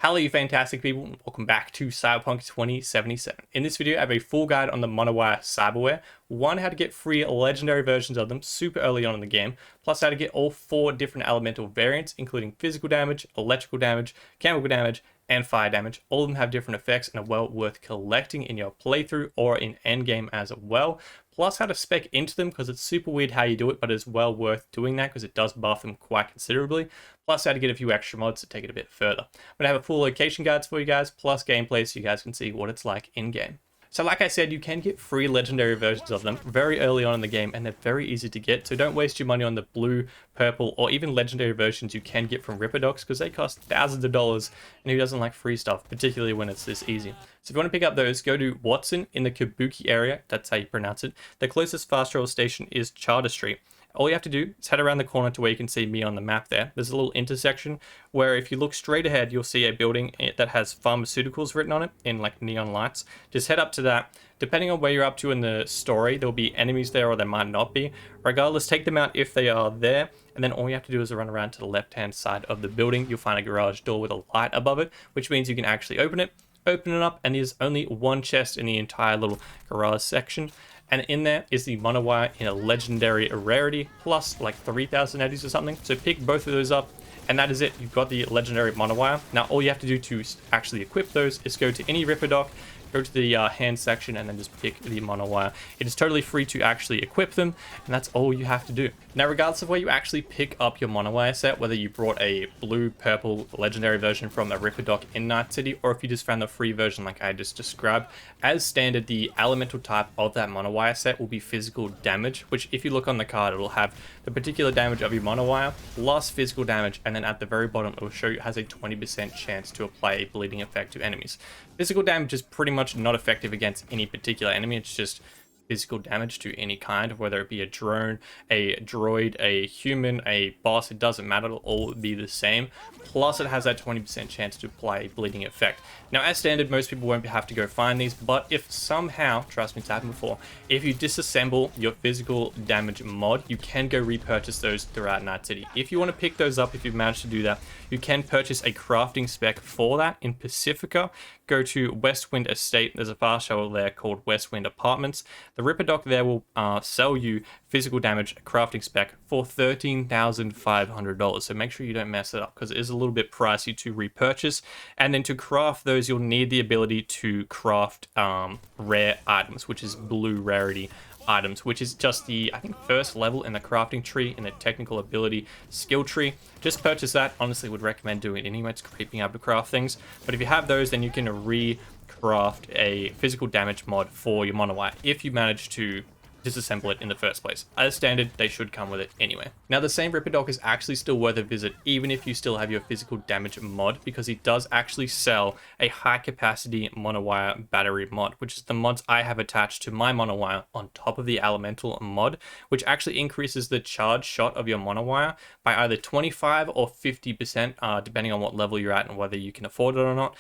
Hello you fantastic people, and welcome back to Cyberpunk 2077. In this video I have a full guide on the Monowire cyberware, one how to get free legendary versions of them super early on in the game, plus how to get all 4 different elemental variants including physical damage, electrical damage, chemical damage, and fire damage. All of them have different effects and are well worth collecting in your playthrough or in endgame as well. Plus how to spec into them because it's super weird how you do it, but it's well worth doing that because it does buff them quite considerably. Plus how to get a few extra mods to take it a bit further. I'm going to have a full location guides for you guys, plus gameplay so you guys can see what it's like in game. So like I said, you can get free legendary versions of them very early on in the game, and they're very easy to get, so don't waste your money on the blue, purple, or even legendary versions you can get from Ripperdocs, because they cost thousands of dollars, and who doesn't like free stuff, particularly when it's this easy. So if you want to pick up those, go to Watson in the Kabuki area, that's how you pronounce it. The closest fast travel station is Charter Street. All you have to do is head around the corner to where you can see me on the map there. There's a little intersection where if you look straight ahead, you'll see a building that has pharmaceuticals written on it in like neon lights. Just head up to that. Depending on where you're up to in the story, there'll be enemies there or there might not be. Regardless, take them out if they are there. And then all you have to do is run around to the left-hand side of the building. You'll find a garage door with a light above it, which means you can actually open it up, and there's only one chest in the entire little garage section. And in there is the Monowire in a legendary rarity, plus like 3,000 eddies or something. So pick both of those up, and that is it. You've got the legendary Monowire. Now all you have to do to actually equip those is go to any Ripperdoc, go to the hand section, and then just pick the Monowire. It is totally free to actually equip them, and that's all you have to do. Now, regardless of where you actually pick up your Monowire set, whether you brought a blue, purple, legendary version from the Ripperdoc in Night City, or if you just found the free version like I just described, as standard, the elemental type of that Monowire set will be physical damage, which if you look on the card, it'll have the particular damage of your Monowire, plus physical damage, and then at the very bottom, it will show you it has a 20% chance to apply a bleeding effect to enemies. Physical damage is pretty much not effective against any particular enemy. It's just physical damage to any kind, whether it be a drone, a droid, a human, a boss, it doesn't matter, it'll all be the same. Plus it has that 20% chance to apply a bleeding effect. Now as standard, most people won't have to go find these, but if somehow, trust me, it's happened before, if you disassemble your physical damage mod, you can go repurchase those throughout Night City. If you want to pick those up, if you've managed to do that, you can purchase a crafting spec for that in Pacifica. Go to Westwind Estate, there's a fast travel there called Westwind Apartments. The Ripperdoc there will sell you physical damage crafting spec for $13,500. So make sure you don't mess it up because it is a little bit pricey to repurchase. And then to craft those, you'll need the ability to craft rare items, which is blue rarity items, which is just the, I think, first level in the crafting tree in the technical ability skill tree. Just purchase that. Honestly, would recommend doing it anyway. It's creeping up to craft things. But if you have those, then you can recraft a physical damage mod for your Monowire if you manage to disassemble it in the first place. As standard, they should come with it anyway. Now the same Ripperdoc is actually still worth a visit even if you still have your physical damage mod, because it does actually sell a high capacity Monowire battery mod, which is the mods I have attached to my Monowire on top of the elemental mod, which actually increases the charge shot of your Monowire by either 25 or 50%, depending on what level you're at and whether you can afford it or not.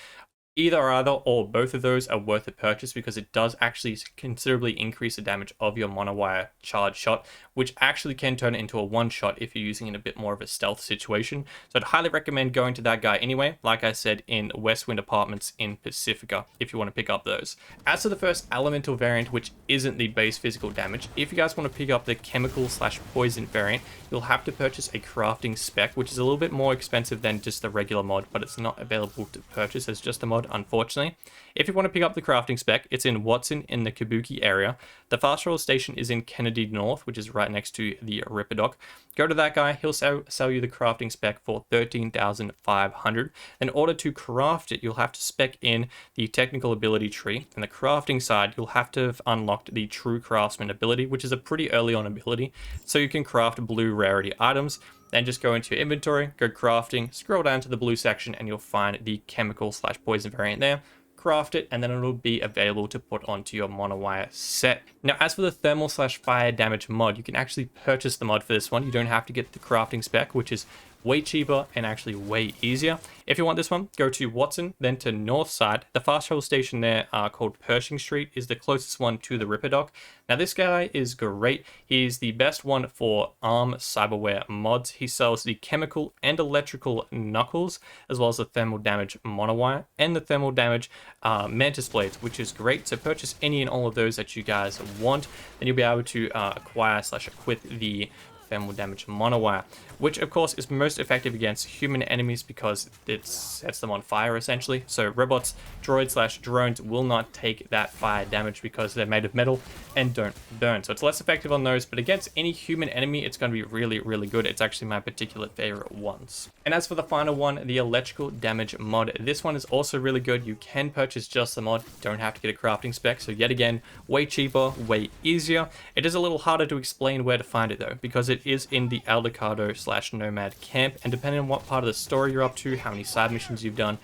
Either or both of those are worth a purchase because it does actually considerably increase the damage of your Monowire charge shot, which actually can turn it into a one-shot if you're using it in a bit more of a stealth situation. So I'd highly recommend going to that guy anyway, like I said, in Westwind Apartments in Pacifica, if you want to pick up those. As to the first elemental variant, which isn't the base physical damage, if you guys want to pick up the chemical/poison variant, you'll have to purchase a crafting spec, which is a little bit more expensive than just the regular mod, but it's not available to purchase as just a mod, unfortunately. If you want to pick up the crafting spec, it's in Watson in the Kabuki area. The fast travel station is in Kennedy North, which is right next to the Ripperdoc. Go to that guy, he'll sell you the crafting spec for $13,500. In order to craft it, you'll have to spec in the technical ability tree. In the crafting side, you'll have to have unlocked the true craftsman ability, which is a pretty early on ability, so you can craft blue rarity items. Then just go into your inventory, go crafting, scroll down to the blue section, and you'll find the chemical/poison variant there. Craft it, and then it'll be available to put onto your Monowire set. Now, as for the thermal/fire damage mod, you can actually purchase the mod for this one. You don't have to get the crafting spec, which is way cheaper and actually way easier. If you want this one, go to Watson, then to North Side. The fast travel station there called Pershing Street is the closest one to the Ripper Dock. Now this guy is great. He's the best one for ARM cyberware mods. He sells the chemical and electrical knuckles, as well as the thermal damage monowire and the thermal damage mantis blades, which is great. So purchase any and all of those that you guys want, then you'll be able to acquire/equip the thermal damage monowire, which of course is most effective against human enemies because it sets them on fire essentially. So robots, droids/drones will not take that fire damage because they're made of metal and don't burn. So it's less effective on those, but against any human enemy, it's going to be really, really good. It's actually my particular favorite ones. And as for the final one, the electrical damage mod, this one is also really good. You can purchase just the mod, you don't have to get a crafting spec. So yet again, way cheaper, way easier. It is a little harder to explain where to find it though, because it is in the Aldecado/Nomad camp, and depending on what part of the story you're up to, how many side missions you've done,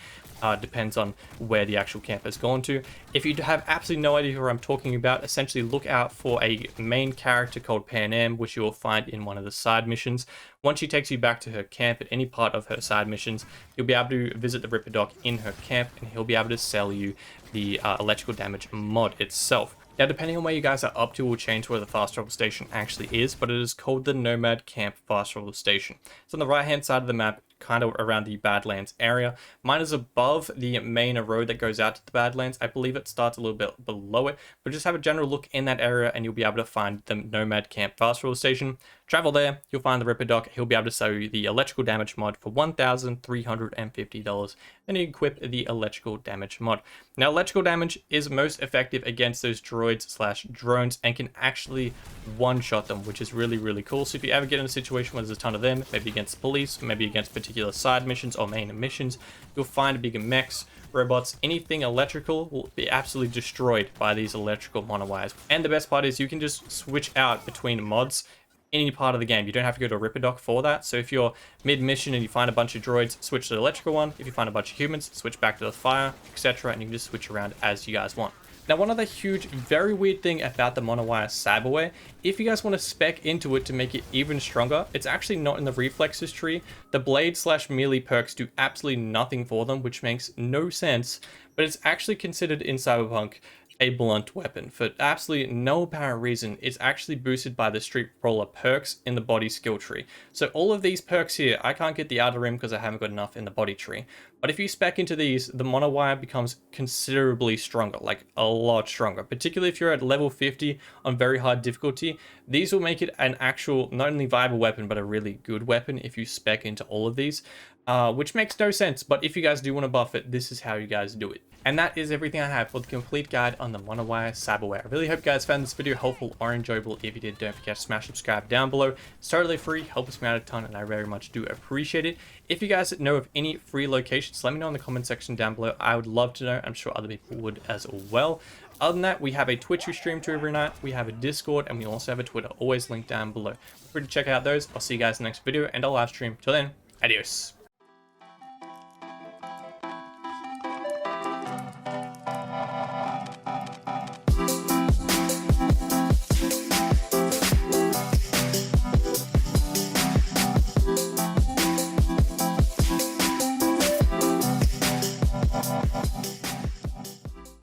depends on where the actual camp has gone to. If you have absolutely no idea who I'm talking about, essentially look out for a main character called Pan Am, which you will find in one of the side missions. Once she takes you back to her camp at any part of her side missions, you'll be able to visit the Ripper Dock in her camp, and he'll be able to sell you the electrical damage mod itself. Now, depending on where you guys are up to, will change where the fast travel station actually is, but it is called the Nomad Camp Fast Travel Station. It's on the right-hand side of the map, kind of around the Badlands area. Mine is above the main road that goes out to the Badlands. I believe it starts a little bit below it, but just have a general look in that area and you'll be able to find the Nomad Camp Fast Travel Station. Travel there, you'll find the Ripper Dock. He'll be able to sell you the electrical damage mod for $1,350. Then you equip the electrical damage mod. Now, electrical damage is most effective against those droids/drones and can actually one-shot them, which is really, really cool. So if you ever get in a situation where there's a ton of them, maybe against the police, maybe against particular side missions or main missions, you'll find bigger mechs, robots, anything electrical will be absolutely destroyed by these electrical monowires. And the best part is you can just switch out between mods any part of the game. You don't have to go to a Ripper Dock for that. So if you're mid-mission and you find a bunch of droids, switch to the electrical one. If you find a bunch of humans, switch back to the fire, etc. And you can just switch around as you guys want. Now, one other huge, very weird thing about the Monowire cyberware, if you guys want to spec into it to make it even stronger, it's actually not in the reflexes tree. The blade/melee perks do absolutely nothing for them, which makes no sense, but it's actually considered in Cyberpunk a blunt weapon for absolutely no apparent reason. It's actually boosted by the Street Brawler perks in the body skill tree. So all of these perks here, I can't get the outer rim because I haven't got enough in the body tree. But if you spec into these, the Monowire becomes considerably stronger, like a lot stronger. Particularly if you're at level 50 on very hard difficulty, these will make it an actual, not only viable weapon, but a really good weapon if you spec into all of these, which makes no sense. But if you guys do want to buff it, this is how you guys do it. And that is everything I have for the complete guide on the Monowire cyberware. I really hope you guys found this video helpful or enjoyable. If you did, don't forget to smash subscribe down below. It's totally free, helps me out a ton, and I very much do appreciate it. If you guys know of any free locations, let me know in the comment section down below. I would love to know. I'm sure other people would as well. Other than that, we have a Twitch we stream to every night, we have a Discord, and we also have a Twitter, always linked down below. Feel free to check out those. I'll see you guys in the next video, and I'll live stream. Till then, adios.